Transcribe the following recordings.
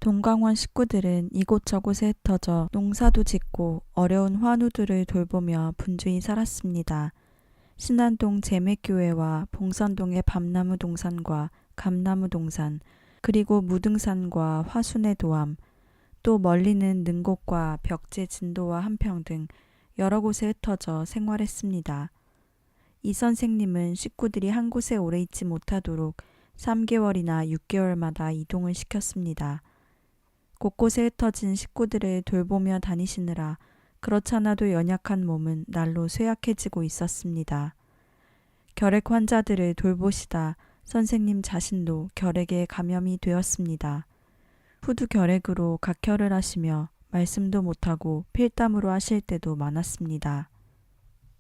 동강원 식구들은 이곳저곳에 흩어져 농사도 짓고 어려운 환우들을 돌보며 분주히 살았습니다. 신안동 재맥교회와 봉선동의 밤나무 동산과 감나무 동산, 그리고 무등산과 화순의 도암, 또 멀리는 능곡과 벽제 진도와 한평 등 여러 곳에 흩어져 생활했습니다. 이 선생님은 식구들이 한 곳에 오래 있지 못하도록 3개월이나 6개월마다 이동을 시켰습니다. 곳곳에 흩어진 식구들을 돌보며 다니시느라 그렇잖아도 연약한 몸은 날로 쇠약해지고 있었습니다. 결핵 환자들을 돌보시다 선생님 자신도 결핵에 감염이 되었습니다. 후두 결핵으로 각혈을 하시며 말씀도 못하고 필담으로 하실 때도 많았습니다.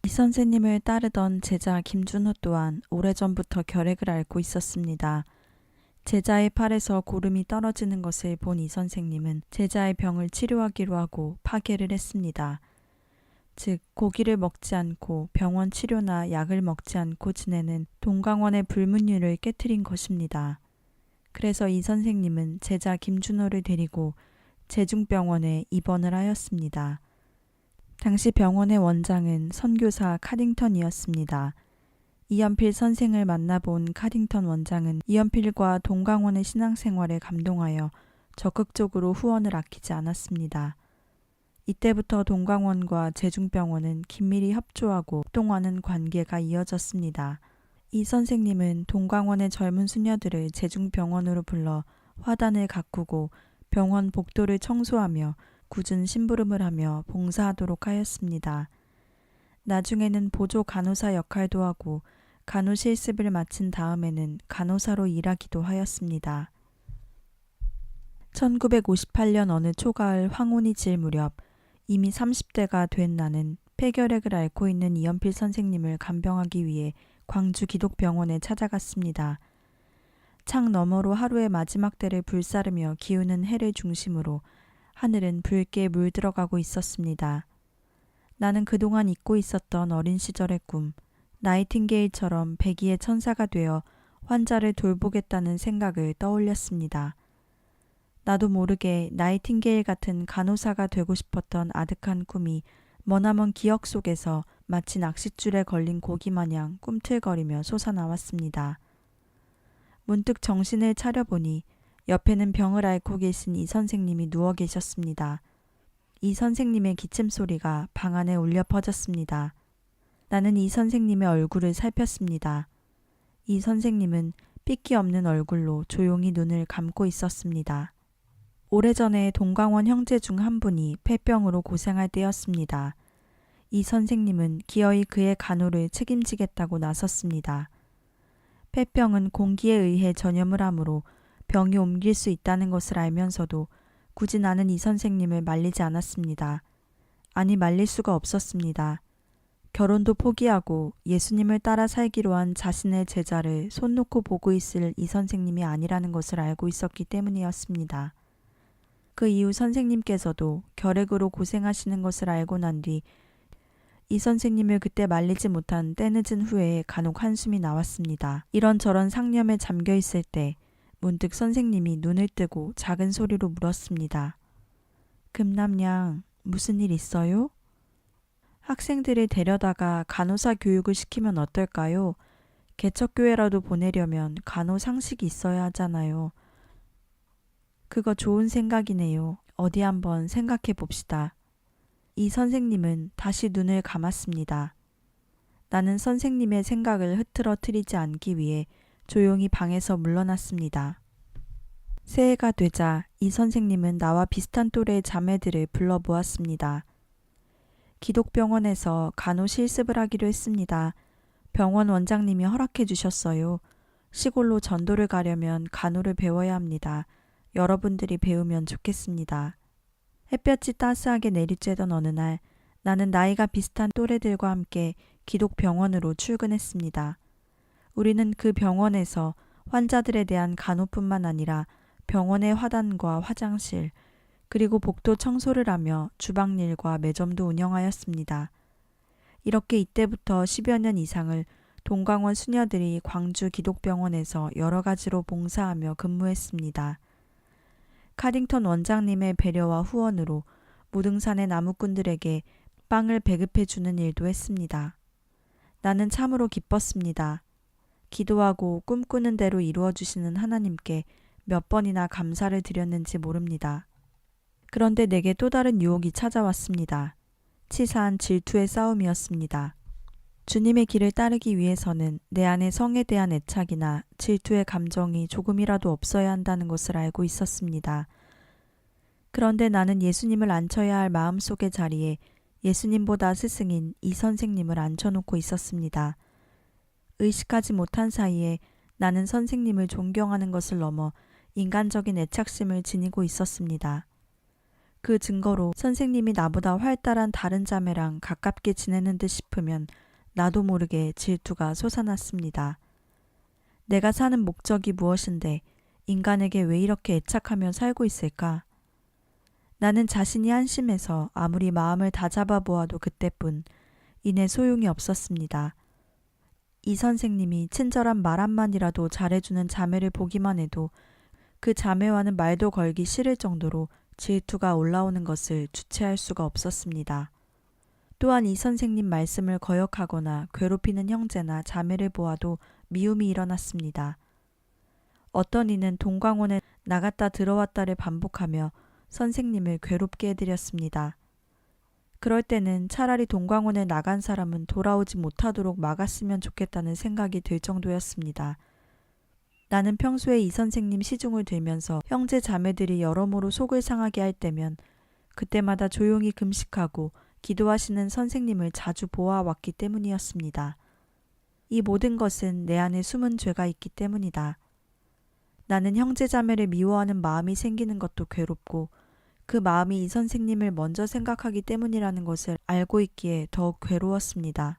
이 선생님을 따르던 제자 김준호 또한 오래전부터 결핵을 앓고 있었습니다. 제자의 팔에서 고름이 떨어지는 것을 본 이 선생님은 제자의 병을 치료하기로 하고 파괴를 했습니다. 즉 고기를 먹지 않고 병원 치료나 약을 먹지 않고 지내는 동강원의 불문율을 깨트린 것입니다. 그래서 이 선생님은 제자 김준호를 데리고 제중병원에 입원을 하였습니다. 당시 병원의 원장은 선교사 카딩턴이었습니다. 이연필 선생을 만나본 카딩턴 원장은 이연필과 동강원의 신앙생활에 감동하여 적극적으로 후원을 아끼지 않았습니다. 이때부터 동강원과 제중병원은 긴밀히 협조하고 활동하는 관계가 이어졌습니다. 이 선생님은 동강원의 젊은 수녀들을 제중병원으로 불러 화단을 가꾸고 병원 복도를 청소하며 굳은 심부름을 하며 봉사하도록 하였습니다. 나중에는 보조 간호사 역할도 하고 간호 실습을 마친 다음에는 간호사로 일하기도 하였습니다. 1958년 어느 초가을 황혼이 질 무렵 이미 30대가 된 나는 폐결핵을 앓고 있는 이연필 선생님을 간병하기 위해 광주 기독병원에 찾아갔습니다. 창 너머로 하루의 마지막 때를 불사르며 기우는 해를 중심으로 하늘은 붉게 물들어가고 있었습니다. 나는 그동안 잊고 있었던 어린 시절의 꿈, 나이팅게일처럼 백의의 천사가 되어 환자를 돌보겠다는 생각을 떠올렸습니다. 나도 모르게 나이팅게일 같은 간호사가 되고 싶었던 아득한 꿈이 머나먼 기억 속에서 마치 낚싯줄에 걸린 고기 마냥 꿈틀거리며 솟아나왔습니다. 문득 정신을 차려보니 옆에는 병을 앓고 계신 이 선생님이 누워 계셨습니다. 이 선생님의 기침소리가 방 안에 울려 퍼졌습니다. 나는 이 선생님의 얼굴을 살폈습니다. 이 선생님은 삐끼 없는 얼굴로 조용히 눈을 감고 있었습니다. 오래전에 동강원 형제 중 한 분이 폐병으로 고생할 때였습니다. 이 선생님은 기어이 그의 간호를 책임지겠다고 나섰습니다. 폐병은 공기에 의해 전염을 하므로 병이 옮길 수 있다는 것을 알면서도 굳이 나는 이 선생님을 말리지 않았습니다. 아니 말릴 수가 없었습니다. 결혼도 포기하고 예수님을 따라 살기로 한 자신의 제자를 손 놓고 보고 있을 이 선생님이 아니라는 것을 알고 있었기 때문이었습니다. 그 이후 선생님께서도 결핵으로 고생하시는 것을 알고 난 뒤 이 선생님을 그때 말리지 못한 때늦은 후에 간혹 한숨이 나왔습니다. 이런저런 상념에 잠겨 있을 때 문득 선생님이 눈을 뜨고 작은 소리로 물었습니다. 금남양, 무슨 일 있어요? 학생들을 데려다가 간호사 교육을 시키면 어떨까요? 개척교회라도 보내려면 간호 상식이 있어야 하잖아요. 그거 좋은 생각이네요. 어디 한번 생각해 봅시다. 이 선생님은 다시 눈을 감았습니다. 나는 선생님의 생각을 흐트러뜨리지 않기 위해 조용히 방에서 물러났습니다. 새해가 되자 이 선생님은 나와 비슷한 또래의 자매들을 불러 모았습니다. 기독병원에서 간호 실습을 하기로 했습니다. 병원 원장님이 허락해 주셨어요. 시골로 전도를 가려면 간호를 배워야 합니다. 여러분들이 배우면 좋겠습니다. 햇볕이 따스하게 내리쬐던 어느 날 나는 나이가 비슷한 또래들과 함께 기독병원으로 출근했습니다. 우리는 그 병원에서 환자들에 대한 간호뿐만 아니라 병원의 화단과 화장실, 그리고 복도 청소를 하며 주방일과 매점도 운영하였습니다. 이렇게 이때부터 10여 년 이상을 동강원 수녀들이 광주 기독병원에서 여러 가지로 봉사하며 근무했습니다. 카딩턴 원장님의 배려와 후원으로 무등산의 나무꾼들에게 빵을 배급해 주는 일도 했습니다. 나는 참으로 기뻤습니다. 기도하고 꿈꾸는 대로 이루어 주시는 하나님께 몇 번이나 감사를 드렸는지 모릅니다. 그런데 내게 또 다른 유혹이 찾아왔습니다. 치사한 질투의 싸움이었습니다. 주님의 길을 따르기 위해서는 내 안에 성에 대한 애착이나 질투의 감정이 조금이라도 없어야 한다는 것을 알고 있었습니다. 그런데 나는 예수님을 앉혀야 할 마음속의 자리에 예수님보다 스승인 이 선생님을 앉혀놓고 있었습니다. 의식하지 못한 사이에 나는 선생님을 존경하는 것을 넘어 인간적인 애착심을 지니고 있었습니다. 그 증거로 선생님이 나보다 활달한 다른 자매랑 가깝게 지내는 듯 싶으면 나도 모르게 질투가 솟아났습니다. 내가 사는 목적이 무엇인데 인간에게 왜 이렇게 애착하며 살고 있을까? 나는 자신이 한심해서 아무리 마음을 다잡아 보아도 그때뿐 이내 소용이 없었습니다. 이 선생님이 친절한 말 한마디라도 잘해주는 자매를 보기만 해도 그 자매와는 말도 걸기 싫을 정도로 질투가 올라오는 것을 주체할 수가 없었습니다. 또한 이 선생님 말씀을 거역하거나 괴롭히는 형제나 자매를 보아도 미움이 일어났습니다. 어떤 이는 동광원에 나갔다 들어왔다를 반복하며 선생님을 괴롭게 해드렸습니다. 그럴 때는 차라리 동광원에 나간 사람은 돌아오지 못하도록 막았으면 좋겠다는 생각이 들 정도였습니다. 나는 평소에 이 선생님 시중을 들면서 형제 자매들이 여러모로 속을 상하게 할 때면 그때마다 조용히 금식하고 기도하시는 선생님을 자주 보아왔기 때문이었습니다. 이 모든 것은 내 안에 숨은 죄가 있기 때문이다. 나는 형제 자매를 미워하는 마음이 생기는 것도 괴롭고 그 마음이 이 선생님을 먼저 생각하기 때문이라는 것을 알고 있기에 더욱 괴로웠습니다.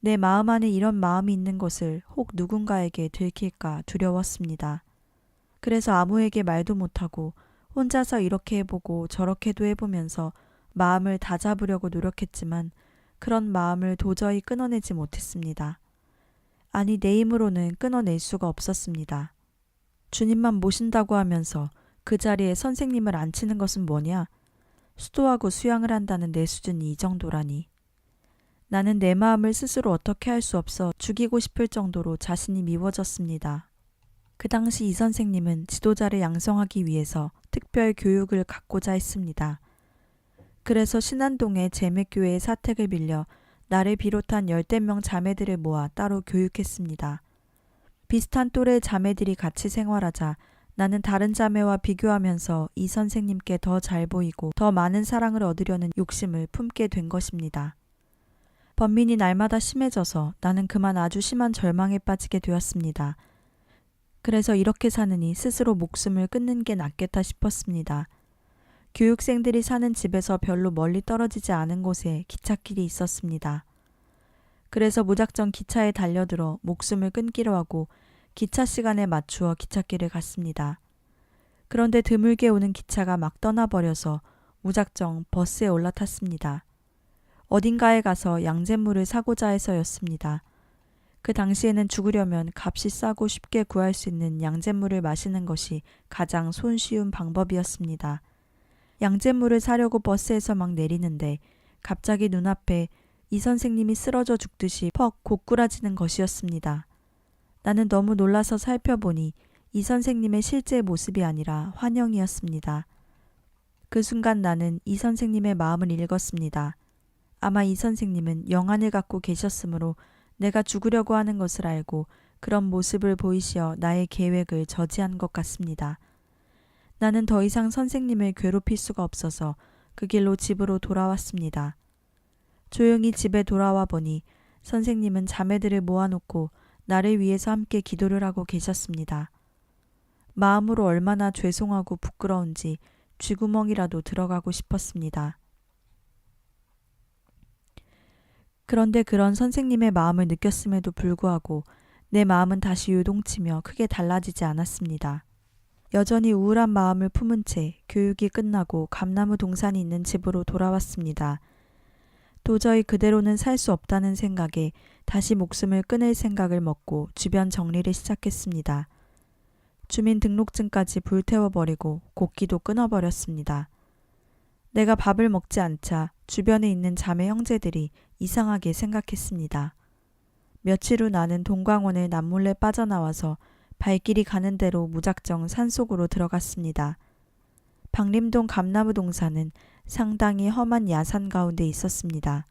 내 마음 안에 이런 마음이 있는 것을 혹 누군가에게 들킬까 두려웠습니다. 그래서 아무에게 말도 못하고 혼자서 이렇게 해보고 저렇게도 해보면서 마음을 다잡으려고 노력했지만 그런 마음을 도저히 끊어내지 못했습니다. 아니, 내 힘으로는 끊어낼 수가 없었습니다. 주님만 모신다고 하면서 그 자리에 선생님을 앉히는 것은 뭐냐? 수도하고 수양을 한다는 내 수준이 이 정도라니. 나는 내 마음을 스스로 어떻게 할 수 없어 죽이고 싶을 정도로 자신이 미워졌습니다. 그 당시 이 선생님은 지도자를 양성하기 위해서 특별 교육을 갖고자 했습니다. 그래서 신안동의 제맥교회의 사택을 빌려 나를 비롯한 10명 자매들을 모아 따로 교육했습니다. 비슷한 또래의 자매들이 같이 생활하자 나는 다른 자매와 비교하면서 이 선생님께 더 잘 보이고 더 많은 사랑을 얻으려는 욕심을 품게 된 것입니다. 번민이 날마다 심해져서 나는 그만 아주 심한 절망에 빠지게 되었습니다. 그래서 이렇게 사느니 스스로 목숨을 끊는 게 낫겠다 싶었습니다. 교육생들이 사는 집에서 별로 멀리 떨어지지 않은 곳에 기찻길이 있었습니다. 그래서 무작정 기차에 달려들어 목숨을 끊기로 하고 기차 시간에 맞추어 기찻길을 갔습니다. 그런데 드물게 오는 기차가 막 떠나버려서 무작정 버스에 올라탔습니다. 어딘가에 가서 양잿물을 사고자 해서였습니다. 그 당시에는 죽으려면 값이 싸고 쉽게 구할 수 있는 양잿물을 마시는 것이 가장 손쉬운 방법이었습니다. 양잿물을 사려고 버스에서 막 내리는데 갑자기 눈앞에 이 선생님이 쓰러져 죽듯이 퍽 고꾸라지는 것이었습니다. 나는 너무 놀라서 살펴보니 이 선생님의 실제 모습이 아니라 환영이었습니다. 그 순간 나는 이 선생님의 마음을 읽었습니다. 아마 이 선생님은 영안을 갖고 계셨으므로 내가 죽으려고 하는 것을 알고 그런 모습을 보이시어 나의 계획을 저지한 것 같습니다. 나는 더 이상 선생님을 괴롭힐 수가 없어서 그 길로 집으로 돌아왔습니다. 조용히 집에 돌아와 보니 선생님은 자매들을 모아놓고 나를 위해서 함께 기도를 하고 계셨습니다. 마음으로 얼마나 죄송하고 부끄러운지 쥐구멍이라도 들어가고 싶었습니다. 그런데 그런 선생님의 마음을 느꼈음에도 불구하고 내 마음은 다시 요동치며 크게 달라지지 않았습니다. 여전히 우울한 마음을 품은 채 교육이 끝나고 감나무 동산이 있는 집으로 돌아왔습니다. 도저히 그대로는 살 수 없다는 생각에 다시 목숨을 끊을 생각을 먹고 주변 정리를 시작했습니다. 주민등록증까지 불태워버리고 곡기도 끊어버렸습니다. 내가 밥을 먹지 않자 주변에 있는 자매 형제들이 이상하게 생각했습니다. 며칠 후 나는 동광원을 남몰래 빠져나와서 발길이 가는 대로 무작정 산속으로 들어갔습니다. 박림동 감나무 동산은 상당히 험한 야산 가운데 있었습니다.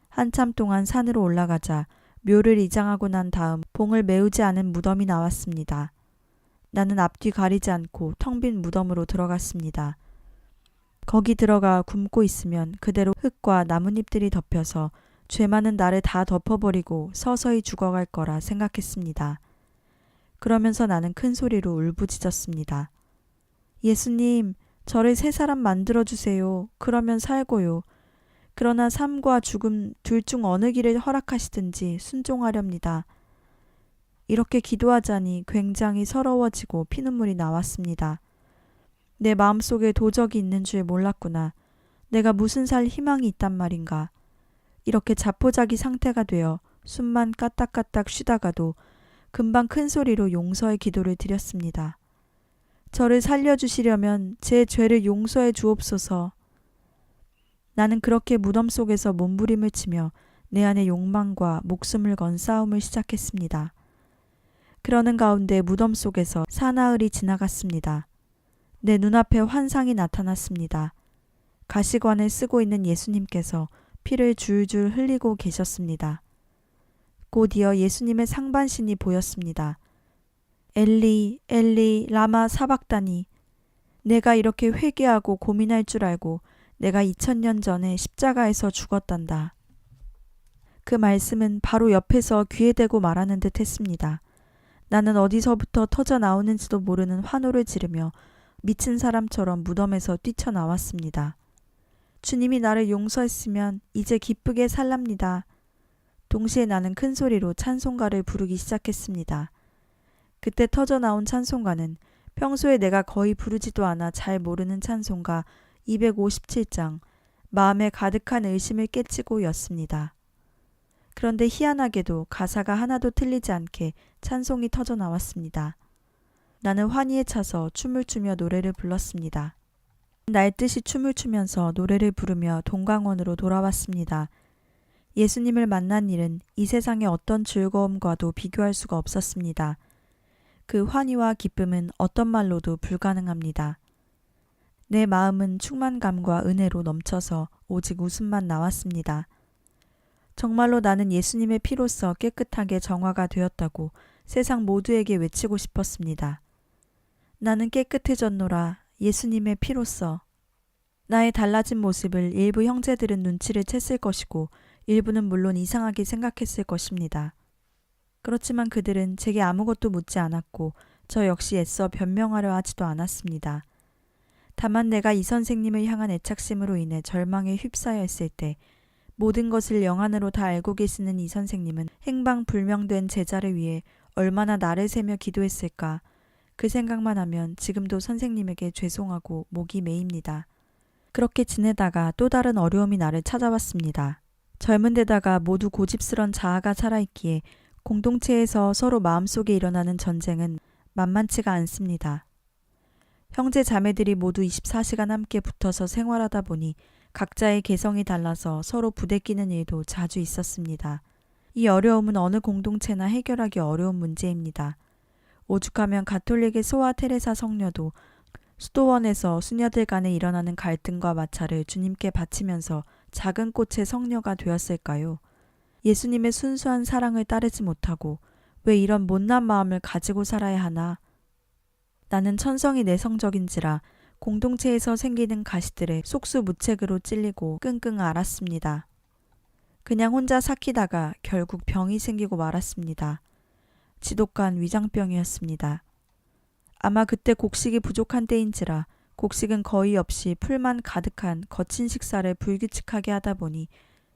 한참 동안 산으로 올라가자 묘를 이장하고 난 다음 봉을 메우지 않은 무덤이 나왔습니다. 나는 앞뒤 가리지 않고 텅 빈 무덤으로 들어갔습니다. 거기 들어가 굶고 있으면 그대로 흙과 나뭇잎들이 덮여서 죄 많은 나를 다 덮어버리고 서서히 죽어갈 거라 생각했습니다. 그러면서 나는 큰 소리로 울부짖었습니다. 예수님, 저를 새 사람 만들어주세요. 그러면 살고요. 그러나 삶과 죽음 둘 중 어느 길을 허락하시든지 순종하렵니다. 이렇게 기도하자니 굉장히 서러워지고 피눈물이 나왔습니다. 내 마음속에 도적이 있는 줄 몰랐구나. 내가 무슨 살 희망이 있단 말인가. 이렇게 자포자기 상태가 되어 숨만 까딱까딱 쉬다가도 금방 큰 소리로 용서의 기도를 드렸습니다. 저를 살려주시려면 제 죄를 용서해 주옵소서. 나는 그렇게 무덤 속에서 몸부림을 치며 내 안의 욕망과 목숨을 건 싸움을 시작했습니다. 그러는 가운데 무덤 속에서 사나흘이 지나갔습니다. 내 눈앞에 환상이 나타났습니다. 가시관을 쓰고 있는 예수님께서 피를 줄줄 흘리고 계셨습니다. 곧이어 예수님의 상반신이 보였습니다. 엘리, 엘리, 라마 사박다니. 내가 이렇게 회개하고 고민할 줄 알고 내가 2000년 전에 십자가에서 죽었단다. 그 말씀은 바로 옆에서 귀에 대고 말하는 듯 했습니다. 나는 어디서부터 터져 나오는지도 모르는 환호를 지르며 미친 사람처럼 무덤에서 뛰쳐나왔습니다. 주님이 나를 용서했으면 이제 기쁘게 살랍니다. 동시에 나는 큰 소리로 찬송가를 부르기 시작했습니다. 그때 터져 나온 찬송가는 평소에 내가 거의 부르지도 않아 잘 모르는 찬송가 257장 마음에 가득한 의심을 깨치고 였습니다. 그런데 희한하게도 가사가 하나도 틀리지 않게 찬송이 터져 나왔습니다. 나는 환희에 차서 춤을 추며 노래를 불렀습니다. 날듯이 춤을 추면서 노래를 부르며 동광원으로 돌아왔습니다. 예수님을 만난 일은 이 세상의 어떤 즐거움과도 비교할 수가 없었습니다. 그 환희와 기쁨은 어떤 말로도 불가능합니다. 내 마음은 충만감과 은혜로 넘쳐서 오직 웃음만 나왔습니다. 정말로 나는 예수님의 피로써 깨끗하게 정화가 되었다고 세상 모두에게 외치고 싶었습니다. 나는 깨끗해졌노라. 예수님의 피로써. 나의 달라진 모습을 일부 형제들은 눈치를 챘을 것이고 일부는 물론 이상하게 생각했을 것입니다. 그렇지만 그들은 제게 아무것도 묻지 않았고 저 역시 애써 변명하려 하지도 않았습니다. 다만 내가 이 선생님을 향한 애착심으로 인해 절망에 휩싸여 있을 때 모든 것을 영안으로 다 알고 계시는 이 선생님은 행방불명된 제자를 위해 얼마나 날을 새며 기도했을까. 그 생각만 하면 지금도 선생님에게 죄송하고 목이 메입니다. 그렇게 지내다가 또 다른 어려움이 나를 찾아왔습니다. 젊은 데다가 모두 고집스런 자아가 살아있기에 공동체에서 서로 마음속에 일어나는 전쟁은 만만치가 않습니다. 형제 자매들이 모두 24시간 함께 붙어서 생활하다 보니 각자의 개성이 달라서 서로 부대끼는 일도 자주 있었습니다. 이 어려움은 어느 공동체나 해결하기 어려운 문제입니다. 오죽하면 가톨릭의 소아 테레사 성녀도 수도원에서 수녀들 간에 일어나는 갈등과 마찰을 주님께 바치면서 작은 꽃의 성녀가 되었을까요? 예수님의 순수한 사랑을 따르지 못하고 왜 이런 못난 마음을 가지고 살아야 하나? 나는 천성이 내성적인지라 공동체에서 생기는 가시들에 속수무책으로 찔리고 끙끙 앓았습니다. 그냥 혼자 삭히다가 결국 병이 생기고 말았습니다. 지독한 위장병이었습니다. 아마 그때 곡식이 부족한 때인지라 곡식은 거의 없이 풀만 가득한 거친 식사를 불규칙하게 하다 보니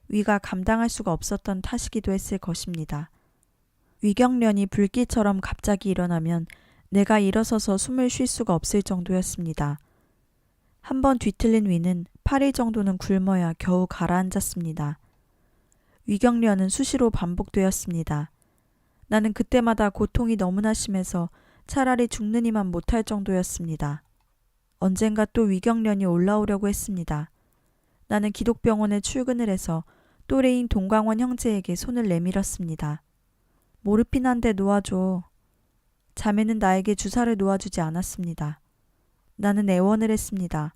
위가 감당할 수가 없었던 탓이기도 했을 것입니다. 위경련이 불길처럼 갑자기 일어나면 내가 일어서서 숨을 쉴 수가 없을 정도였습니다. 한번 뒤틀린 위는 8일 정도는 굶어야 겨우 가라앉았습니다. 위경련은 수시로 반복되었습니다. 나는 그때마다 고통이 너무나 심해서 차라리 죽느니만 못할 정도였습니다. 언젠가 또 위경련이 올라오려고 했습니다. 나는 기독병원에 출근을 해서 또래인 동광원 형제에게 손을 내밀었습니다. 모르핀 한 대 놓아줘. 자매는 나에게 주사를 놓아주지 않았습니다. 나는 애원을 했습니다.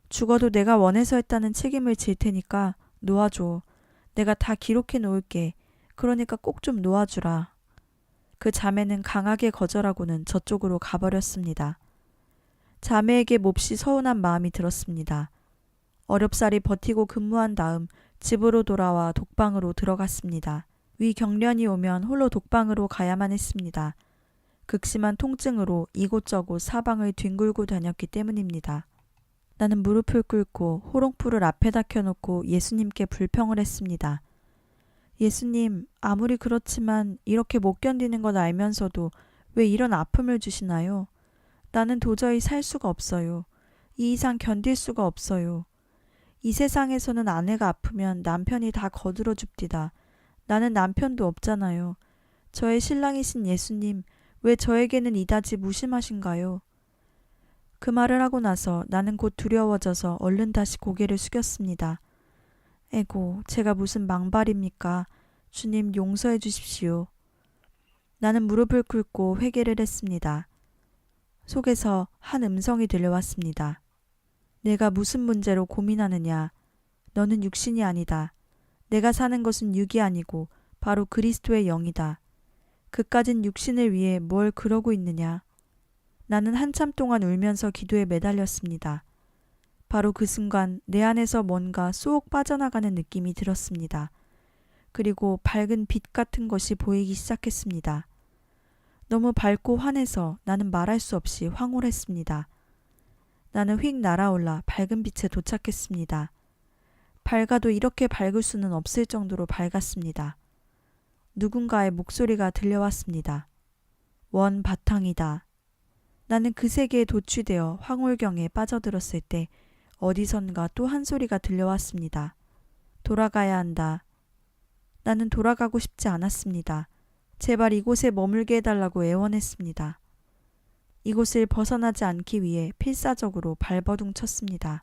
죽어도 내가 원해서 했다는 책임을 질 테니까 놓아줘. 내가 다 기록해 놓을게. 그러니까 꼭 좀 놓아주라. 그 자매는 강하게 거절하고는 저쪽으로 가버렸습니다. 자매에게 몹시 서운한 마음이 들었습니다. 어렵사리 버티고 근무한 다음 집으로 돌아와 독방으로 들어갔습니다. 위경련이 오면 홀로 독방으로 가야만 했습니다. 극심한 통증으로 이곳저곳 사방을 뒹굴고 다녔기 때문입니다. 나는 무릎을 꿇고 호롱불을 앞에다 켜놓고 예수님께 불평을 했습니다. 예수님, 아무리 그렇지만 이렇게 못 견디는 걸 알면서도 왜 이런 아픔을 주시나요? 나는 도저히 살 수가 없어요. 이 이상 견딜 수가 없어요. 이 세상에서는 아내가 아프면 남편이 다 거들어 줍디다. 나는 남편도 없잖아요. 저의 신랑이신 예수님, 왜 저에게는 이다지 무심하신가요? 그 말을 하고 나서 나는 곧 두려워져서 얼른 다시 고개를 숙였습니다. 에고, 제가 무슨 망발입니까? 주님 용서해 주십시오. 나는 무릎을 꿇고 회개를 했습니다. 속에서 한 음성이 들려왔습니다. 내가 무슨 문제로 고민하느냐? 너는 육신이 아니다. 내가 사는 것은 육이 아니고 바로 그리스도의 영이다. 그까진 육신을 위해 뭘 그러고 있느냐? 나는 한참 동안 울면서 기도에 매달렸습니다. 바로 그 순간 내 안에서 뭔가 쏙 빠져나가는 느낌이 들었습니다. 그리고 밝은 빛 같은 것이 보이기 시작했습니다. 너무 밝고 환해서 나는 말할 수 없이 황홀했습니다. 나는 휙 날아올라 밝은 빛에 도착했습니다. 밝아도 이렇게 밝을 수는 없을 정도로 밝았습니다. 누군가의 목소리가 들려왔습니다. 원 바탕이다. 나는 그 세계에 도취되어 황홀경에 빠져들었을 때 어디선가 또 한 소리가 들려왔습니다. 돌아가야 한다. 나는 돌아가고 싶지 않았습니다. 제발 이곳에 머물게 해달라고 애원했습니다. 이곳을 벗어나지 않기 위해 필사적으로 발버둥 쳤습니다.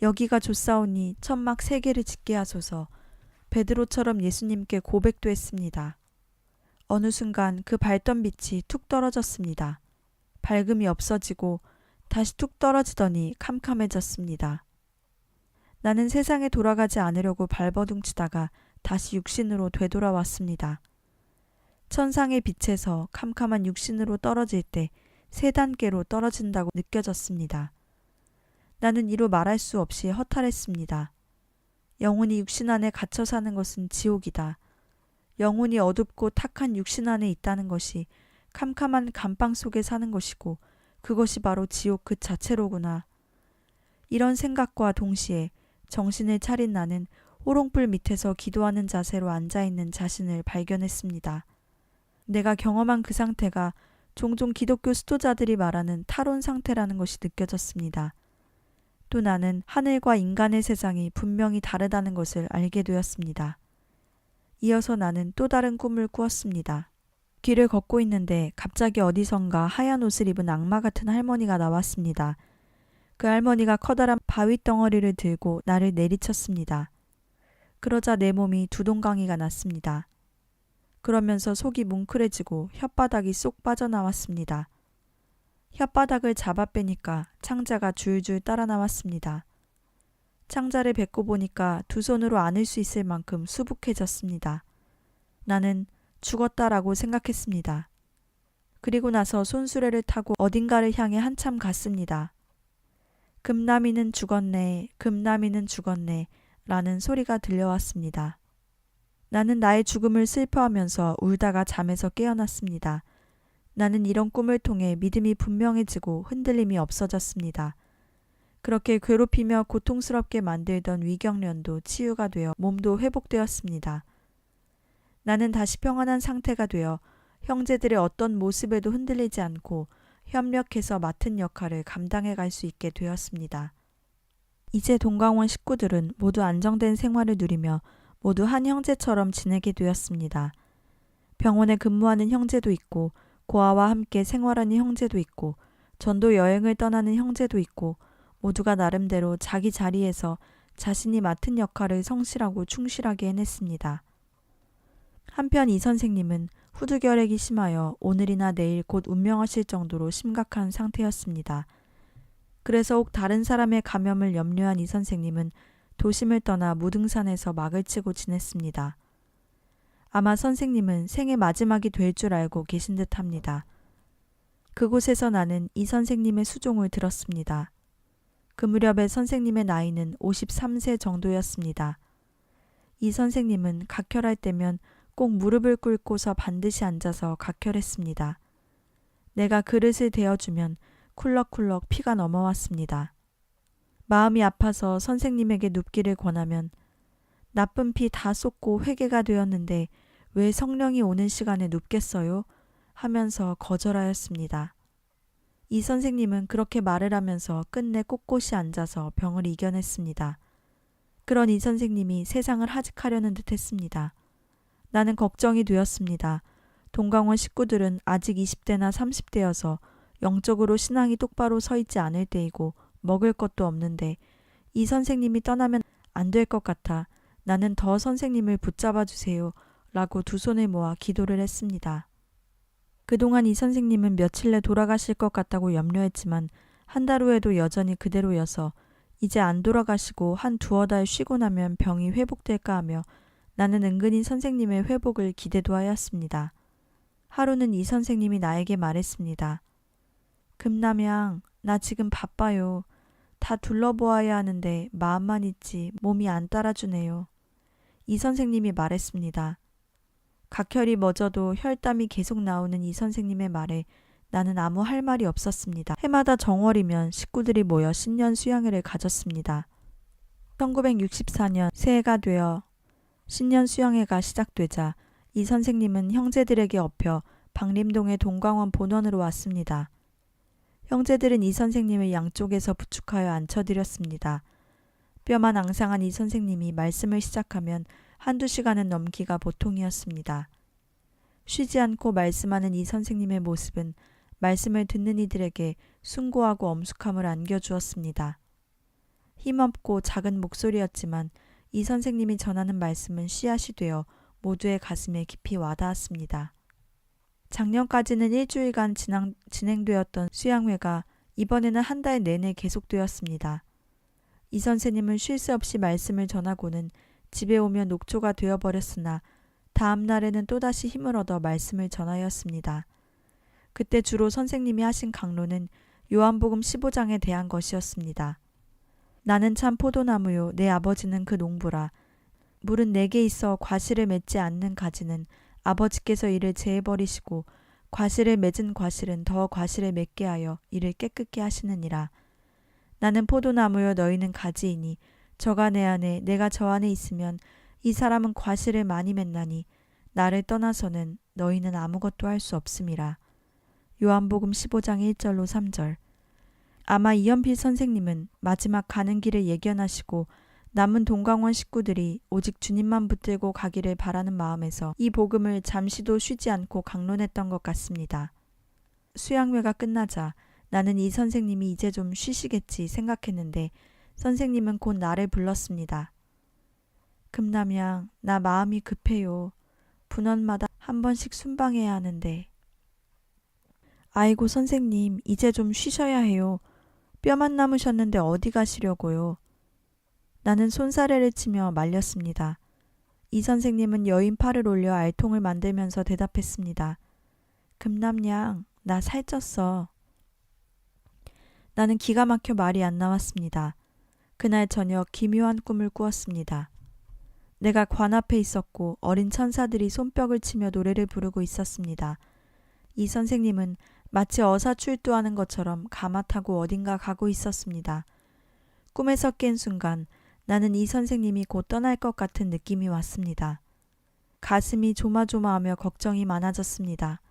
여기가 좋사오니 천막 3개를 짓게 하소서. 베드로처럼 예수님께 고백도 했습니다. 어느 순간 그 밝던 빛이 툭 떨어졌습니다. 밝음이 없어지고 다시 툭 떨어지더니 캄캄해졌습니다. 나는 세상에 돌아가지 않으려고 발버둥 치다가 다시 육신으로 되돌아왔습니다. 천상의 빛에서 캄캄한 육신으로 떨어질 때 3단계로 떨어진다고 느껴졌습니다. 나는 이루 말할 수 없이 허탈했습니다. 영혼이 육신 안에 갇혀 사는 것은 지옥이다. 영혼이 어둡고 탁한 육신 안에 있다는 것이 캄캄한 감방 속에 사는 것이고 그것이 바로 지옥 그 자체로구나. 이런 생각과 동시에 정신을 차린 나는 호롱불 밑에서 기도하는 자세로 앉아있는 자신을 발견했습니다. 내가 경험한 그 상태가 종종 기독교 수도자들이 말하는 탈원 상태라는 것이 느껴졌습니다. 또 나는 하늘과 인간의 세상이 분명히 다르다는 것을 알게 되었습니다. 이어서 나는 또 다른 꿈을 꾸었습니다. 길을 걷고 있는데 갑자기 어디선가 하얀 옷을 입은 악마 같은 할머니가 나왔습니다. 그 할머니가 커다란 바위 덩어리를 들고 나를 내리쳤습니다. 그러자 내 몸이 두동강이가 났습니다. 그러면서 속이 뭉클해지고 혓바닥이 쏙 빠져나왔습니다. 혓바닥을 잡아 빼니까 창자가 줄줄 따라 나왔습니다. 창자를 뱉고 보니까 두 손으로 안을 수 있을 만큼 수북해졌습니다. 나는 죽었다라고 생각했습니다. 그리고 나서 손수레를 타고 어딘가를 향해 한참 갔습니다. 금남이는 죽었네, 금남이는 죽었네 라는 소리가 들려왔습니다. 나는 나의 죽음을 슬퍼하면서 울다가 잠에서 깨어났습니다. 나는 이런 꿈을 통해 믿음이 분명해지고 흔들림이 없어졌습니다. 그렇게 괴롭히며 고통스럽게 만들던 위경련도 치유가 되어 몸도 회복되었습니다. 나는 다시 평안한 상태가 되어 형제들의 어떤 모습에도 흔들리지 않고 협력해서 맡은 역할을 감당해 갈 수 있게 되었습니다. 이제 동광원 식구들은 모두 안정된 생활을 누리며 모두 한 형제처럼 지내게 되었습니다. 병원에 근무하는 형제도 있고 고아와 함께 생활하는 형제도 있고 전도 여행을 떠나는 형제도 있고 모두가 나름대로 자기 자리에서 자신이 맡은 역할을 성실하고 충실하게 해냈습니다. 한편 이 선생님은 후두결핵이 심하여 오늘이나 내일 곧 운명하실 정도로 심각한 상태였습니다. 그래서 혹 다른 사람의 감염을 염려한 이 선생님은 도심을 떠나 무등산에서 막을 치고 지냈습니다. 아마 선생님은 생애 마지막이 될 줄 알고 계신 듯합니다. 그곳에서 나는 이 선생님의 수종을 들었습니다. 그 무렵에 선생님의 나이는 53세 정도였습니다. 이 선생님은 각혈할 때면 꼭 무릎을 꿇고서 반드시 앉아서 각혈했습니다. 내가 그릇을 대어주면 쿨럭쿨럭 피가 넘어왔습니다. 마음이 아파서 선생님에게 눕기를 권하면 나쁜 피 다 쏟고 회개가 되었는데 왜 성령이 오는 시간에 눕겠어요? 하면서 거절하였습니다. 이 선생님은 그렇게 말을 하면서 끝내 꼿꼿이 앉아서 병을 이겨냈습니다. 그런 이 선생님이 세상을 하직하려는 듯 했습니다. 나는 걱정이 되었습니다. 동강원 식구들은 아직 20대나 30대여서 영적으로 신앙이 똑바로 서 있지 않을 때이고 먹을 것도 없는데 이 선생님이 떠나면 안 될 것 같아 나는 더 선생님을 붙잡아 주세요 라고 두 손을 모아 기도를 했습니다. 그동안 이 선생님은 며칠 내 돌아가실 것 같다고 염려했지만 한 달 후에도 여전히 그대로여서 이제 안 돌아가시고 한 두어 달 쉬고 나면 병이 회복될까 하며 나는 은근히 선생님의 회복을 기대도 하였습니다. 하루는 이 선생님이 나에게 말했습니다. 금남양, 나 지금 바빠요. 다 둘러보아야 하는데 마음만 있지 몸이 안 따라주네요. 이 선생님이 말했습니다. 각혈이 멎어도 혈담이 계속 나오는 이 선생님의 말에 나는 아무 할 말이 없었습니다. 해마다 정월이면 식구들이 모여 신년 수양회를 가졌습니다. 1964년 새해가 되어 신년 수양회가 시작되자 이 선생님은 형제들에게 엎여 방림동의 동강원 본원으로 왔습니다. 형제들은 이 선생님을 양쪽에서 부축하여 앉혀드렸습니다. 뼈만 앙상한 이 선생님이 말씀을 시작하면 한두 시간은 넘기가 보통이었습니다. 쉬지 않고 말씀하는 이 선생님의 모습은 말씀을 듣는 이들에게 숭고하고 엄숙함을 안겨주었습니다. 힘없고 작은 목소리였지만 이 선생님이 전하는 말씀은 씨앗이 되어 모두의 가슴에 깊이 와닿았습니다. 작년까지는 일주일간 진행되었던 수양회가 이번에는 한 달 내내 계속되었습니다. 이 선생님은 쉴 새 없이 말씀을 전하고는 집에 오면 녹초가 되어버렸으나 다음 날에는 또다시 힘을 얻어 말씀을 전하였습니다. 그때 주로 선생님이 하신 강론은 요한복음 15장에 대한 것이었습니다. 나는 참 포도나무요 내 아버지는 그 농부라. 물은 내게 있어 과실을 맺지 않는 가지는 아버지께서 이를 제해버리시고 과실을 맺은 과실은 더 과실을 맺게 하여 이를 깨끗게 하시느니라. 나는 포도나무요 너희는 가지이니 저가 내 안에 내가 저 안에 있으면 이 사람은 과실을 많이 맺나니 나를 떠나서는 너희는 아무것도 할 수 없음이라. 요한복음 15장 1절로 3절. 아마 이연필 선생님은 마지막 가는 길을 예견하시고 남은 동강원 식구들이 오직 주님만 붙들고 가기를 바라는 마음에서 이 복음을 잠시도 쉬지 않고 강론했던 것 같습니다. 수양회가 끝나자 나는 이 선생님이 이제 좀 쉬시겠지 생각했는데 선생님은 곧 나를 불렀습니다. 금남양, 나 마음이 급해요. 분원마다 한 번씩 순방해야 하는데. 아이고 선생님, 이제 좀 쉬셔야 해요. 뼈만 남으셨는데 어디 가시려고요. 나는 손사래를 치며 말렸습니다. 이 선생님은 여인 팔을 올려 알통을 만들면서 대답했습니다. 금남양, 나 살쪘어. 나는 기가 막혀 말이 안 나왔습니다. 그날 저녁 기묘한 꿈을 꾸었습니다. 내가 관 앞에 있었고 어린 천사들이 손뼉을 치며 노래를 부르고 있었습니다. 이 선생님은 마치 어사출두하는 것처럼 가마 타고 어딘가 가고 있었습니다. 꿈에서 깬 순간 나는 이 선생님이 곧 떠날 것 같은 느낌이 왔습니다. 가슴이 조마조마하며 걱정이 많아졌습니다.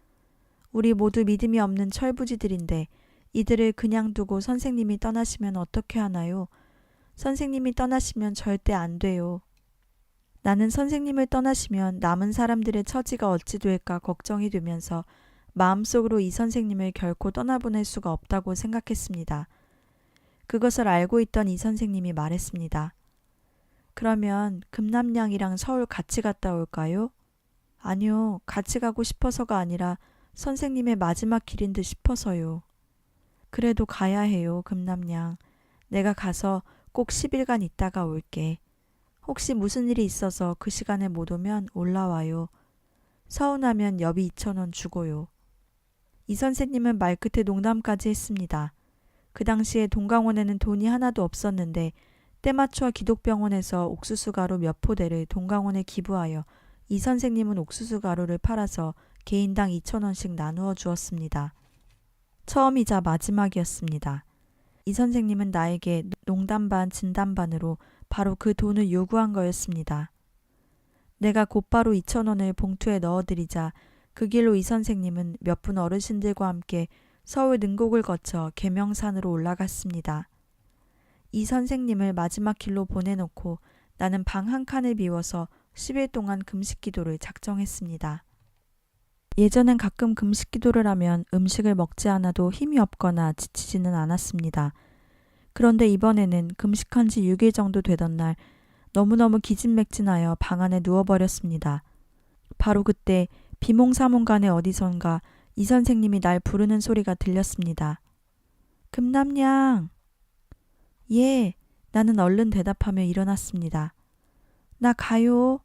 우리 모두 믿음이 없는 철부지들인데 이들을 그냥 두고 선생님이 떠나시면 어떻게 하나요? 선생님이 떠나시면 절대 안 돼요. 나는 선생님을 떠나시면 남은 사람들의 처지가 어찌 될까 걱정이 되면서 마음속으로 이 선생님을 결코 떠나보낼 수가 없다고 생각했습니다. 그것을 알고 있던 이 선생님이 말했습니다. 그러면 금남양이랑 서울 같이 갔다 올까요? 아니요, 같이 가고 싶어서가 아니라 선생님의 마지막 길인 듯 싶어서요. 그래도 가야 해요, 금남양. 내가 가서 꼭 10일간 있다가 올게. 혹시 무슨 일이 있어서 그 시간에 못 오면 올라와요. 서운하면 여비 2,000원 주고요. 이 선생님은 말끝에 농담까지 했습니다. 그 당시에 동강원에는 돈이 하나도 없었는데 때맞춰 기독병원에서 옥수수 가루 몇 포대를 동강원에 기부하여 이 선생님은 옥수수 가루를 팔아서 개인당 2,000원씩 나누어 주었습니다. 처음이자 마지막이었습니다. 이 선생님은 나에게 농담 반 진담 반으로 바로 그 돈을 요구한 거였습니다. 내가 곧바로 2,000원을 봉투에 넣어드리자 그 길로 이 선생님은 몇 분 어르신들과 함께 서울 능곡을 거쳐 계명산으로 올라갔습니다. 이 선생님을 마지막 길로 보내놓고 나는 방 한 칸을 비워서 10일 동안 금식기도를 작정했습니다. 예전엔 가끔 금식기도를 하면 음식을 먹지 않아도 힘이 없거나 지치지는 않았습니다. 그런데 이번에는 금식한 지 6일 정도 되던 날 너무너무 기진맥진하여 방 안에 누워버렸습니다. 바로 그때 비몽사몽간에 어디선가 이 선생님이 날 부르는 소리가 들렸습니다. 금남양! 예, 나는 얼른 대답하며 일어났습니다. 나 가요.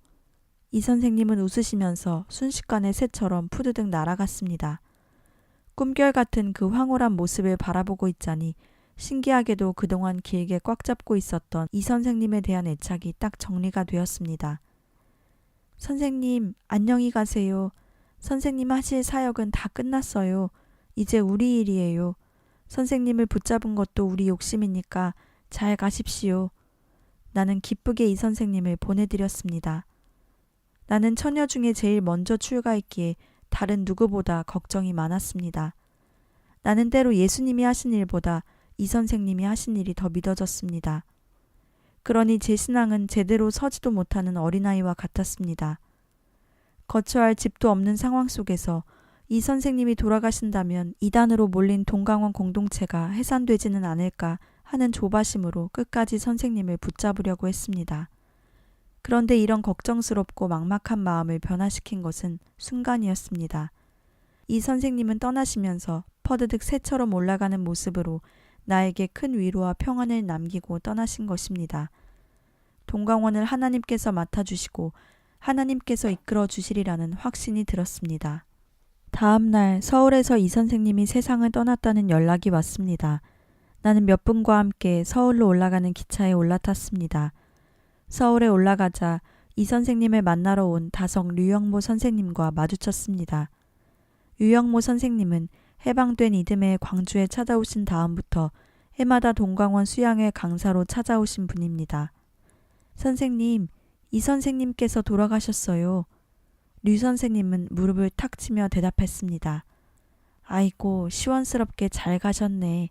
이 선생님은 웃으시면서 순식간에 새처럼 푸드득 날아갔습니다. 꿈결 같은 그 황홀한 모습을 바라보고 있자니 신기하게도 그동안 길게 꽉 잡고 있었던 이 선생님에 대한 애착이 딱 정리가 되었습니다. 선생님, 안녕히 가세요. 선생님 하실 사역은 다 끝났어요. 이제 우리 일이에요. 선생님을 붙잡은 것도 우리 욕심이니까 잘 가십시오. 나는 기쁘게 이 선생님을 보내드렸습니다. 나는 처녀 중에 제일 먼저 출가했기에 다른 누구보다 걱정이 많았습니다. 나는 때로 예수님이 하신 일보다 이 선생님이 하신 일이 더 믿어졌습니다. 그러니 제 신앙은 제대로 서지도 못하는 어린아이와 같았습니다. 거처할 집도 없는 상황 속에서 이 선생님이 돌아가신다면 이단으로 몰린 동강원 공동체가 해산되지는 않을까 하는 조바심으로 끝까지 선생님을 붙잡으려고 했습니다. 그런데 이런 걱정스럽고 막막한 마음을 변화시킨 것은 순간이었습니다. 이 선생님은 떠나시면서 퍼드득 새처럼 올라가는 모습으로 나에게 큰 위로와 평안을 남기고 떠나신 것입니다. 동강원을 하나님께서 맡아주시고 하나님께서 이끌어 주시리라는 확신이 들었습니다. 다음 날 서울에서 이 선생님이 세상을 떠났다는 연락이 왔습니다. 나는 몇 분과 함께 서울로 올라가는 기차에 올라탔습니다. 서울에 올라가자 이 선생님을 만나러 온 다성 류영모 선생님과 마주쳤습니다. 류영모 선생님은 해방된 이듬해 광주에 찾아오신 다음부터 해마다 동강원 수양회 강사로 찾아오신 분입니다. 선생님, 이 선생님께서 돌아가셨어요. 류 선생님은 무릎을 탁 치며 대답했습니다. 아이고, 시원스럽게 잘 가셨네.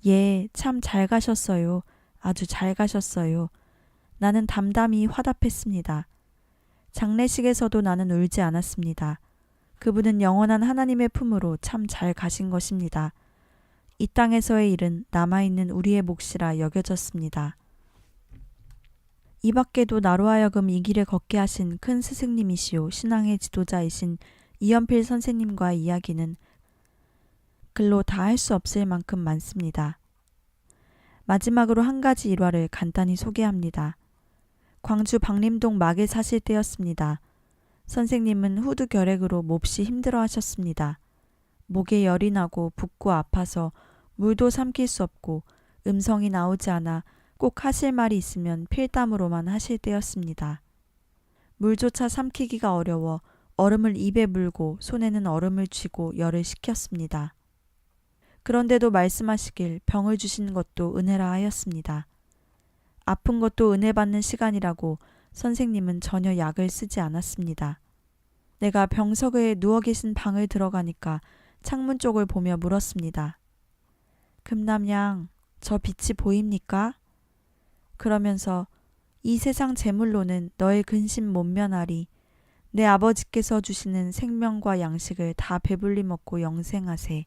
예, 참 잘 가셨어요. 아주 잘 가셨어요. 나는 담담히 화답했습니다. 장례식에서도 나는 울지 않았습니다. 그분은 영원한 하나님의 품으로 참 잘 가신 것입니다. 이 땅에서의 일은 남아있는 우리의 몫이라 여겨졌습니다. 이 밖에도 나로 하여금 이 길을 걷게 하신 큰 스승님이시오 신앙의 지도자이신 이연필 선생님과의 이야기는 글로 다 할 수 없을 만큼 많습니다. 마지막으로 한 가지 일화를 간단히 소개합니다. 광주 박림동 막에 사실 때였습니다. 선생님은 후두 결핵으로 몹시 힘들어 하셨습니다. 목에 열이 나고 붓고 아파서 물도 삼킬 수 없고 음성이 나오지 않아 꼭 하실 말이 있으면 필담으로만 하실 때였습니다. 물조차 삼키기가 어려워 얼음을 입에 물고 손에는 얼음을 쥐고 열을 식혔습니다. 그런데도 말씀하시길 병을 주신 것도 은혜라 하였습니다. 아픈 것도 은혜 받는 시간이라고 선생님은 전혀 약을 쓰지 않았습니다. 내가 병석에 누워 계신 방을 들어가니까 창문 쪽을 보며 물었습니다. 금남양, 저 빛이 보입니까? 그러면서 이 세상 재물로는 너의 근심 못 면하리. 내 아버지께서 주시는 생명과 양식을 다 배불리 먹고 영생하세.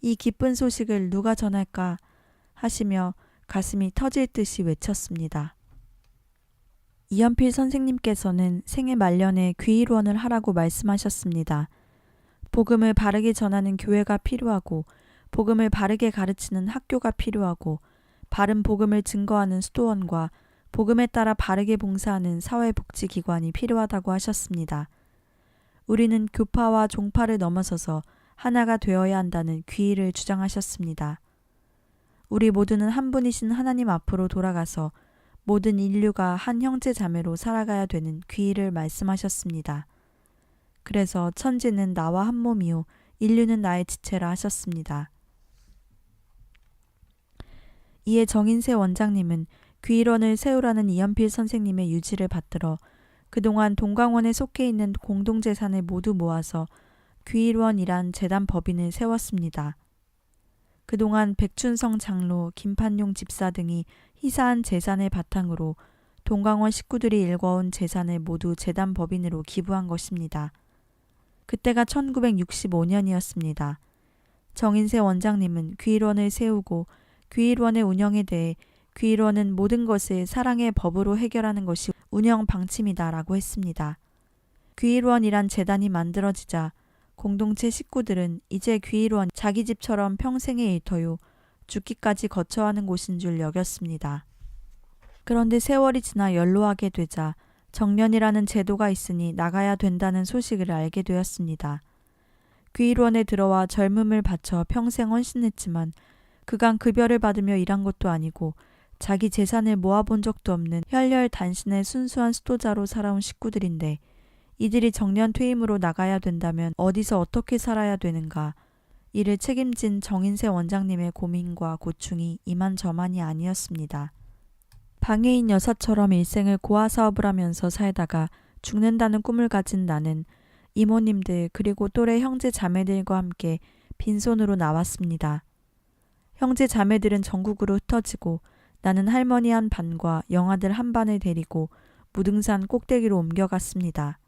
이 기쁜 소식을 누가 전할까 하시며 가슴이 터질 듯이 외쳤습니다. 이연필 선생님께서는 생애 말년에 귀일원을 하라고 말씀하셨습니다. 복음을 바르게 전하는 교회가 필요하고 복음을 바르게 가르치는 학교가 필요하고 바른 복음을 증거하는 수도원과 복음에 따라 바르게 봉사하는 사회복지기관이 필요하다고 하셨습니다. 우리는 교파와 종파를 넘어서서 하나가 되어야 한다는 귀의를 주장하셨습니다. 우리 모두는 한 분이신 하나님 앞으로 돌아가서 모든 인류가 한 형제 자매로 살아가야 되는 귀의를 말씀하셨습니다. 그래서 천지는 나와 한 몸이요 인류는 나의 지체라 하셨습니다. 이에 정인세 원장님은 귀일원을 세우라는 이연필 선생님의 유지를 받들어 그동안 동광원에 속해 있는 공동재산을 모두 모아서 귀일원이란 재단 법인을 세웠습니다. 그동안 백춘성 장로, 김판용 집사 등이 희사한 재산을 바탕으로 동광원 식구들이 일궈온 재산을 모두 재단 법인으로 기부한 것입니다. 그때가 1965년이었습니다. 정인세 원장님은 귀일원을 세우고 귀일원의 운영에 대해 귀일원은 모든 것을 사랑의 법으로 해결하는 것이 운영 방침이다라고 했습니다. 귀일원이란 재단이 만들어지자 공동체 식구들은 이제 귀일원 자기 집처럼 평생의 일터요 죽기까지 거쳐야 하는 곳인 줄 여겼습니다. 그런데 세월이 지나 연로하게 되자 정년이라는 제도가 있으니 나가야 된다는 소식을 알게 되었습니다. 귀일원에 들어와 젊음을 바쳐 평생 헌신했지만 그간 급여를 받으며 일한 것도 아니고 자기 재산을 모아본 적도 없는 혈혈단신의 순수한 수도자로 살아온 식구들인데 이들이 정년 퇴임으로 나가야 된다면 어디서 어떻게 살아야 되는가. 이를 책임진 정인세 원장님의 고민과 고충이 이만저만이 아니었습니다. 방해인 여사처럼 일생을 고아사업을 하면서 살다가 죽는다는 꿈을 가진 나는 이모님들 그리고 또래 형제 자매들과 함께 빈손으로 나왔습니다. 형제 자매들은 전국으로 흩어지고 나는 할머니 한 반과 영아들 한 반을 데리고 무등산 꼭대기로 옮겨갔습니다.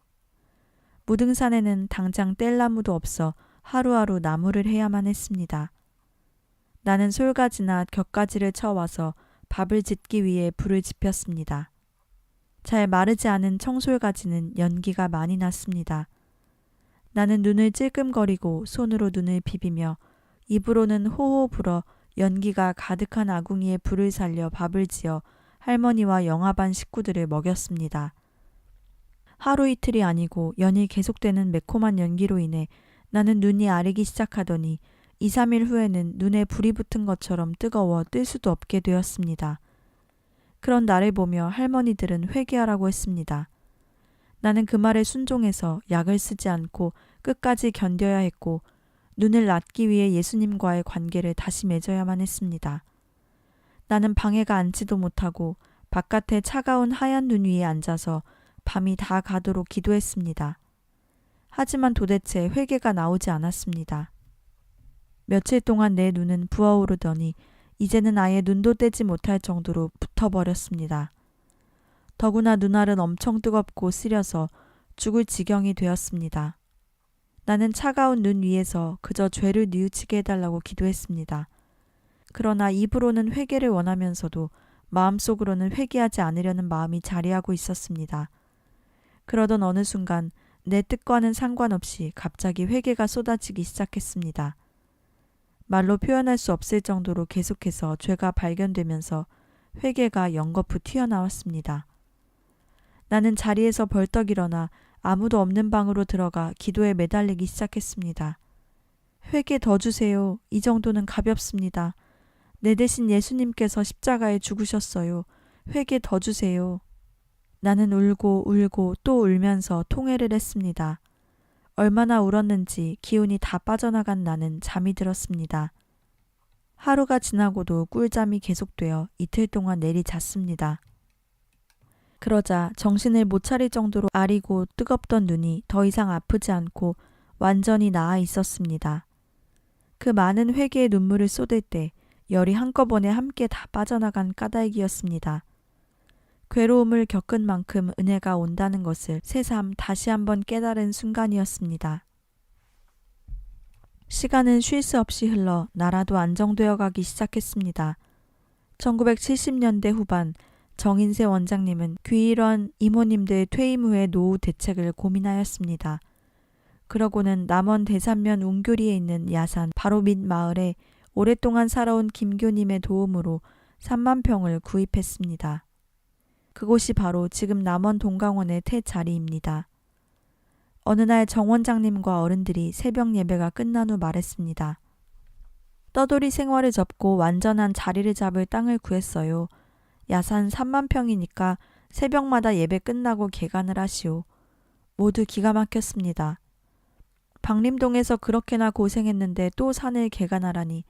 무등산에는 당장 뗄 나무도 없어 하루하루 나무를 해야만 했습니다. 나는 솔가지나 격가지를 쳐와서 밥을 짓기 위해 불을 지폈습니다. 잘 마르지 않은 청솔가지는 연기가 많이 났습니다. 나는 눈을 찔끔거리고 손으로 눈을 비비며 입으로는 호호 불어 연기가 가득한 아궁이에 불을 살려 밥을 지어 할머니와 영아반 식구들을 먹였습니다. 하루 이틀이 아니고 연일 계속되는 매콤한 연기로 인해 나는 눈이 아리기 시작하더니 2, 3일 후에는 눈에 불이 붙은 것처럼 뜨거워 뜰 수도 없게 되었습니다. 그런 나를 보며 할머니들은 회개하라고 했습니다. 나는 그 말에 순종해서 약을 쓰지 않고 끝까지 견뎌야 했고 눈을 낫기 위해 예수님과의 관계를 다시 맺어야만 했습니다. 나는 방해가 앉지도 못하고 바깥에 차가운 하얀 눈 위에 앉아서 밤이 다 가도록 기도했습니다. 하지만 도대체 회개가 나오지 않았습니다. 며칠 동안 내 눈은 부어오르더니 이제는 아예 눈도 떼지 못할 정도로 붓어버렸습니다. 더구나 눈알은 엄청 뜨겁고 쓰려서 죽을 지경이 되었습니다. 나는 차가운 눈 위에서 그저 죄를 뉘우치게 해달라고 기도했습니다. 그러나 입으로는 회개를 원하면서도 마음속으로는 회개하지 않으려는 마음이 자리하고 있었습니다. 그러던 어느 순간 내 뜻과는 상관없이 갑자기 회개가 쏟아지기 시작했습니다. 말로 표현할 수 없을 정도로 계속해서 죄가 발견되면서 회개가 연거푸 튀어나왔습니다. 나는 자리에서 벌떡 일어나 아무도 없는 방으로 들어가 기도에 매달리기 시작했습니다. 회개 더 주세요. 이 정도는 가볍습니다. 내 대신 예수님께서 십자가에 죽으셨어요. 회개 더 주세요. 나는 울고 울고 또 울면서 통회를 했습니다. 얼마나 울었는지 기운이 다 빠져나간 나는 잠이 들었습니다. 하루가 지나고도 꿀잠이 계속되어 이틀 동안 내리 잤습니다. 그러자 정신을 못 차릴 정도로 아리고 뜨겁던 눈이 더 이상 아프지 않고 완전히 나아 있었습니다. 그 많은 회개의 눈물을 쏟을 때 열이 한꺼번에 함께 다 빠져나간 까닭이었습니다. 괴로움을 겪은 만큼 은혜가 온다는 것을 새삼 다시 한번 깨달은 순간이었습니다. 시간은 쉴 새 없이 흘러 나라도 안정되어 가기 시작했습니다. 1970년대 후반 정인세 원장님은 귀일원 이모님들 퇴임 후의 노후 대책을 고민하였습니다. 그러고는 남원 대산면 웅교리에 있는 야산 바로 밑 마을에 오랫동안 살아온 김교님의 도움으로 3만 평을 구입했습니다. 그곳이 바로 지금 남원 동강원의 태자리입니다. 어느 날 정 원장님과 어른들이 새벽 예배가 끝난 후 말했습니다. 떠돌이 생활을 접고 완전한 자리를 잡을 땅을 구했어요. 야산 3만 평이니까 새벽마다 예배 끝나고 개간을 하시오. 모두 기가 막혔습니다. 박림동에서 그렇게나 고생했는데 또 산을 개간하라니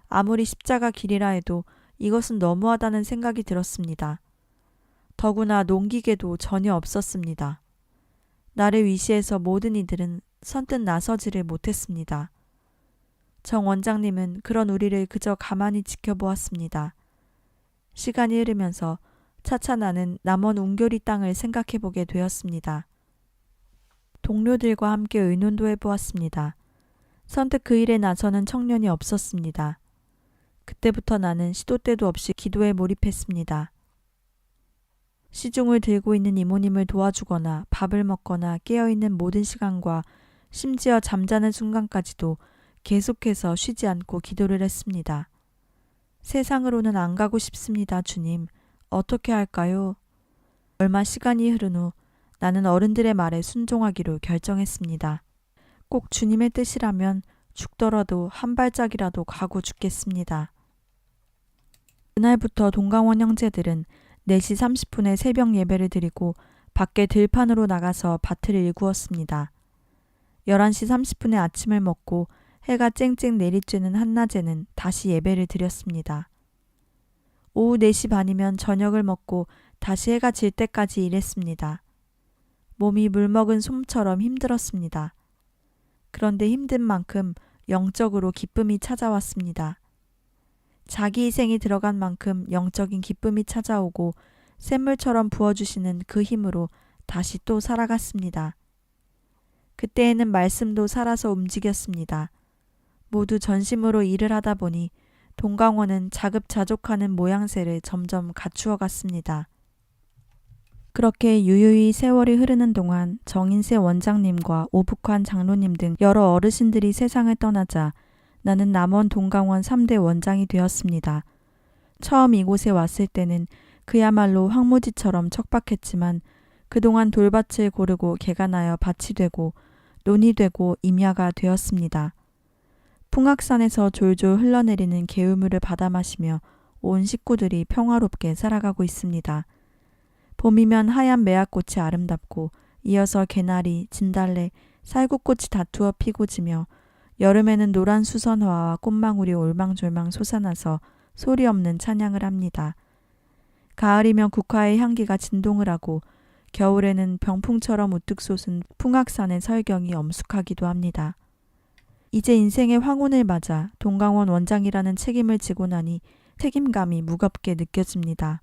아무리 십자가 길이라 해도 이것은 너무하다는 생각이 들었습니다. 더구나 농기계도 전혀 없었습니다. 나를 위시해서 모든 이들은 선뜻 나서지를 못했습니다. 정 원장님은 그런 우리를 그저 가만히 지켜보았습니다. 시간이 흐르면서 차차 나는 남원 웅교리 땅을 생각해보게 되었습니다. 동료들과 함께 의논도 해보았습니다. 선뜻 그 일에 나서는 청년이 없었습니다. 그때부터 나는 시도 때도 없이 기도에 몰입했습니다. 시중을 들고 있는 이모님을 도와주거나 밥을 먹거나 깨어있는 모든 시간과 심지어 잠자는 순간까지도 계속해서 쉬지 않고 기도를 했습니다. 세상으로는 안 가고 싶습니다, 주님. 어떻게 할까요? 얼마 시간이 흐른 후 나는 어른들의 말에 순종하기로 결정했습니다. 꼭 주님의 뜻이라면 죽더라도 한 발짝이라도 가고 죽겠습니다. 그날부터 동강원 형제들은 4시 30분에 새벽 예배를 드리고 밖에 들판으로 나가서 밭을 일구었습니다. 11시 30분에 아침을 먹고 해가 쨍쨍 내리쬐는 한낮에는 다시 예배를 드렸습니다. 오후 4시 반이면 저녁을 먹고 다시 해가 질 때까지 일했습니다. 몸이 물먹은 솜처럼 힘들었습니다. 그런데 힘든 만큼 영적으로 기쁨이 찾아왔습니다. 자기 희생이 들어간 만큼 영적인 기쁨이 찾아오고 샘물처럼 부어주시는 그 힘으로 다시 또 살아갔습니다. 그때에는 말씀도 살아서 움직였습니다. 모두 전심으로 일을 하다 보니 동강원은 자급자족하는 모양새를 점점 갖추어 갔습니다. 그렇게 유유히 세월이 흐르는 동안 정인세 원장님과 오북환 장로님 등 여러 어르신들이 세상을 떠나자 나는 남원 동강원 3대 원장이 되었습니다. 처음 이곳에 왔을 때는 그야말로 황무지처럼 척박했지만 그동안 돌밭을 고르고 개간하여 밭이 되고 논이 되고 임야가 되었습니다. 풍악산에서 졸졸 흘러내리는 개울물을 받아 마시며 온 식구들이 평화롭게 살아가고 있습니다. 봄이면 하얀 매화꽃이 아름답고 이어서 개나리, 진달래, 살구꽃이 다투어 피고 지며 여름에는 노란 수선화와 꽃망울이 올망졸망 솟아나서 소리 없는 찬양을 합니다. 가을이면 국화의 향기가 진동을 하고 겨울에는 병풍처럼 우뚝 솟은 풍악산의 설경이 엄숙하기도 합니다. 이제 인생의 황혼을 맞아 동강원 원장이라는 책임을 지고 나니 책임감이 무겁게 느껴집니다.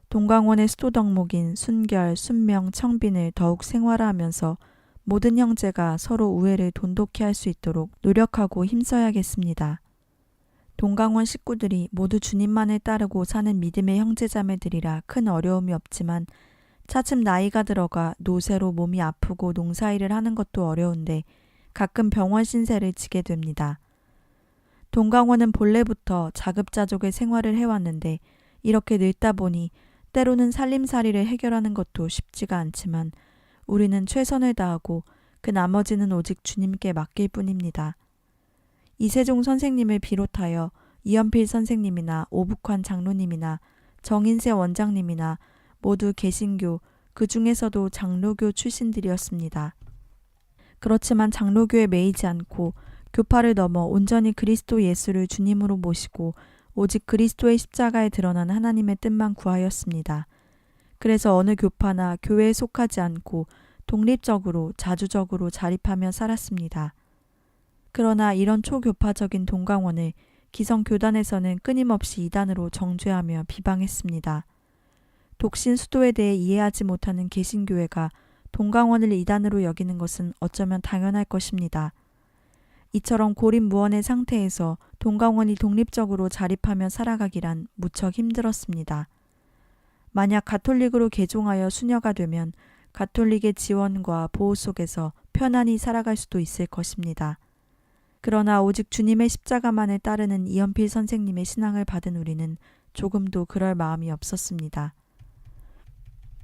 동강원의 수도 덕목인 순결, 순명, 청빈을 더욱 생활화하면서 모든 형제가 서로 우애를 돈독히 할 수 있도록 노력하고 힘써야겠습니다. 동강원 식구들이 모두 주님만을 따르고 사는 믿음의 형제자매들이라 큰 어려움이 없지만 차츰 나이가 들어가 노쇠로 몸이 아프고 농사일을 하는 것도 어려운데 가끔 병원 신세를 지게 됩니다. 동강원은 본래부터 자급자족의 생활을 해왔는데 이렇게 늙다 보니 때로는 살림살이를 해결하는 것도 쉽지가 않지만 우리는 최선을 다하고 그 나머지는 오직 주님께 맡길 뿐입니다. 이세종 선생님을 비롯하여 이연필 선생님이나 오북환 장로님이나 정인세 원장님이나 모두 개신교, 그 중에서도 장로교 출신들이었습니다. 그렇지만 장로교에 매이지 않고 교파를 넘어 온전히 그리스도 예수를 주님으로 모시고 오직 그리스도의 십자가에 드러난 하나님의 뜻만 구하였습니다. 그래서 어느 교파나 교회에 속하지 않고 독립적으로 자주적으로 자립하며 살았습니다. 그러나 이런 초교파적인 동강원을 기성교단에서는 끊임없이 이단으로 정죄하며 비방했습니다. 독신 수도에 대해 이해하지 못하는 개신교회가 동강원을 이단으로 여기는 것은 어쩌면 당연할 것입니다. 이처럼 고립무원의 상태에서 동강원이 독립적으로 자립하며 살아가기란 무척 힘들었습니다. 만약 가톨릭으로 개종하여 수녀가 되면 가톨릭의 지원과 보호 속에서 편안히 살아갈 수도 있을 것입니다. 그러나 오직 주님의 십자가만을 따르는 이연필 선생님의 신앙을 받은 우리는 조금도 그럴 마음이 없었습니다.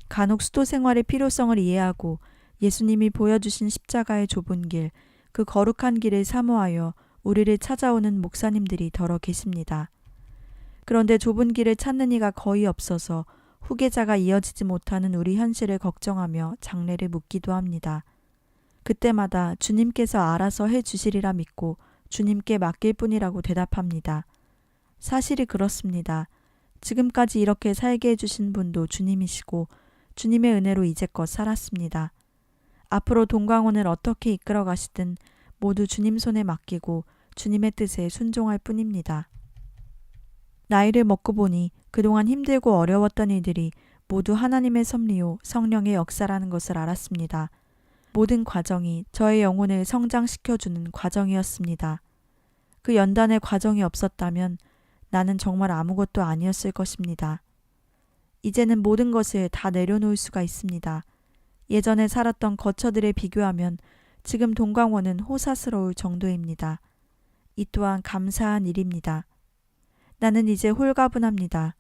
간혹 수도 생활의 필요성을 이해하고 예수님이 보여주신 십자가의 좁은 길, 그 거룩한 길을 사모하여 우리를 찾아오는 목사님들이 더러 계십니다. 그런데 좁은 길을 찾는 이가 거의 없어서 후계자가 이어지지 못하는 우리 현실을 걱정하며 장례를 묻기도 합니다. 그때마다 주님께서 알아서 해주시리라 믿고 주님께 맡길 뿐이라고 대답합니다. 사실이 그렇습니다. 지금까지 이렇게 살게 해주신 분도 주님이시고 주님의 은혜로 이제껏 살았습니다. 앞으로 동강원을 어떻게 이끌어 가시든 모두 주님 손에 맡기고 주님의 뜻에 순종할 뿐입니다. 나이를 먹고 보니 그동안 힘들고 어려웠던 일들이 모두 하나님의 섭리요 성령의 역사라는 것을 알았습니다. 모든 과정이 저의 영혼을 성장시켜주는 과정이었습니다. 그 연단의 과정이 없었다면 나는 정말 아무것도 아니었을 것입니다. 이제는 모든 것을 다 내려놓을 수가 있습니다. 예전에 살았던 거처들에 비교하면 지금 동강원은 호사스러울 정도입니다. 이 또한 감사한 일입니다. 나는 이제 홀가분합니다.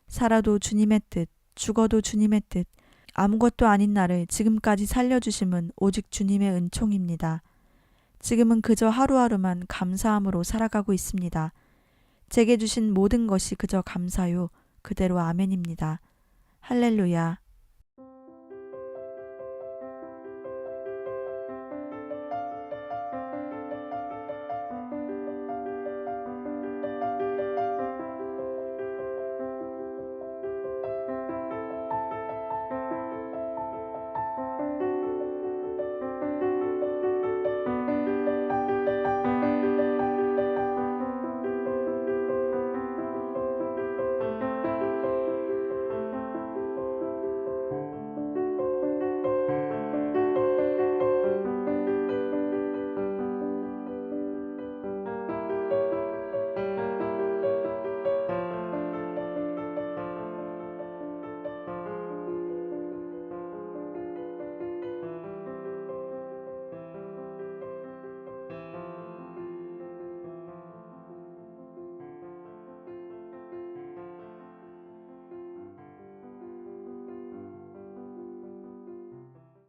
살아도 주님의 뜻, 죽어도 주님의 뜻, 아무것도 아닌 나를 지금까지 살려주심은 오직 주님의 은총입니다. 지금은 그저 하루하루만 감사함으로 살아가고 있습니다. 제게 주신 모든 것이 그저 감사요. 그대로 아멘입니다. 할렐루야.